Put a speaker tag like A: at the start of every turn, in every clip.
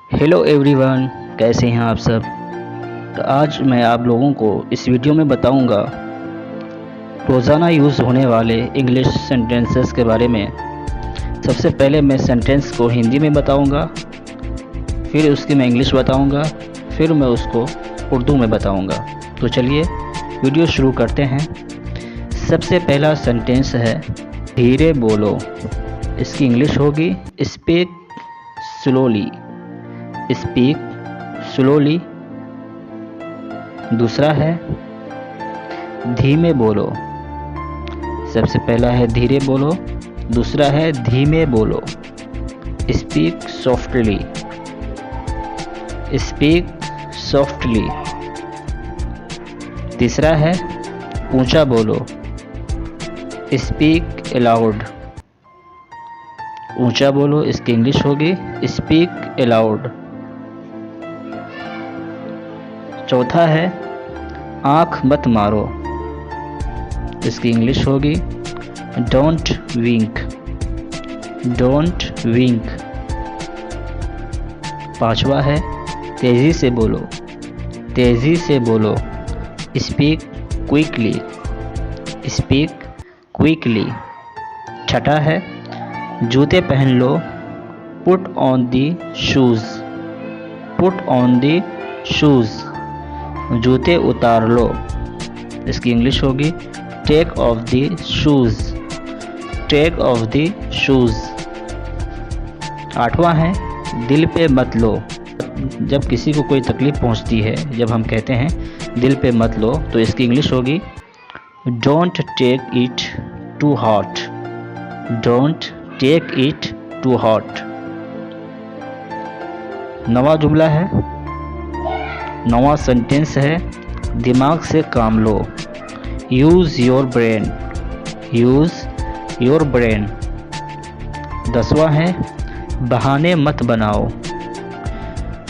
A: Hello everyone, कैसे हैं आप सब। तो आज मैं आप लोगों को इस वीडियो में बताऊंगा रोज़ाना यूज़ होने वाले इंग्लिश सेंटेंसेस के बारे में। सबसे पहले मैं सेंटेंस को हिंदी में बताऊंगा, फिर उसकी मैं इंग्लिश बताऊंगा, फिर मैं उसको उर्दू में बताऊंगा। तो चलिए वीडियो शुरू करते हैं। सबसे पहला सेंटेंस है धीरे बोलो। इसकी इंग्लिश होगी स्पीक स्लोली। Speak slowly. दूसरा है धीमे बोलो। सबसे पहला है धीरे बोलो, दूसरा है धीमे बोलो। Speak softly. Speak softly. तीसरा है ऊंचा बोलो। Speak allowed. ऊंचा बोलो, इसकी इंग्लिश होगी स्पीक अलाउड। चौथा है आँख मत मारो। इसकी इंग्लिश होगी डोंट विंक। Don't wink. पांचवा है तेज़ी से बोलो। तेज़ी से बोलो। Speak quickly. Speak quickly. छठा है जूते पहन लो। Put on the shoes. Put on the shoes. जूते उतार लो। इसकी इंग्लिश होगी take off the shoes. Take off the shoes. आठवां है दिल पे मत लो। जब किसी को कोई तकलीफ़ पहुंचती है, जब हम कहते हैं दिल पे मत लो, तो इसकी इंग्लिश होगी don't take it to heart. Don't take it to heart. नवा जुमला है, नवा सेंटेंस है दिमाग से काम लो। Use your brain. Use your brain. 10वां है बहाने मत बनाओ।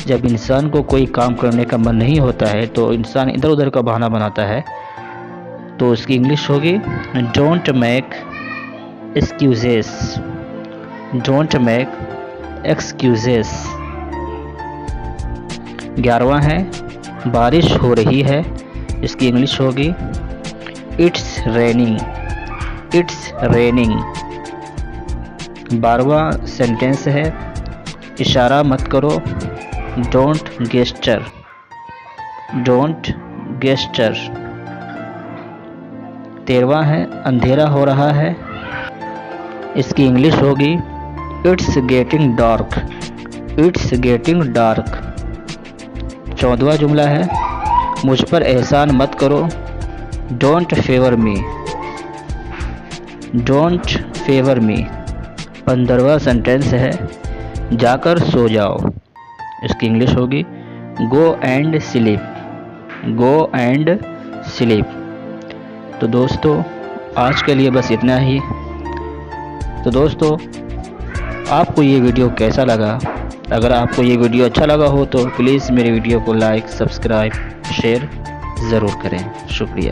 A: जब इंसान को कोई काम करने का मन नहीं होता है तो इंसान इधर उधर का बहाना बनाता है, तो उसकी इंग्लिश होगी don't make excuses. Don't make excuses. 11वां है बारिश हो रही है। इसकी इंग्लिश होगी इट्स रेनिंग। It's raining. 12वां सेंटेंस है इशारा मत करो। Don't gesture. Don't gesture. 13वां है अंधेरा हो रहा है। इसकी इंग्लिश होगी it's getting dark. It's getting dark. 14वां जुमला है मुझ पर एहसान मत करो। Don't favour me. Don't favour me. 15वां सेंटेंस है जाकर सो जाओ। इसकी इंग्लिश होगी go and sleep. Go and sleep. तो दोस्तों आज के लिए बस इतना ही। तो दोस्तों आपको ये वीडियो कैसा लगा? अगर आपको ये वीडियो अच्छा लगा हो तो प्लीज़ मेरे वीडियो को लाइक, सब्सक्राइब, शेयर ज़रूर करें। शुक्रिया।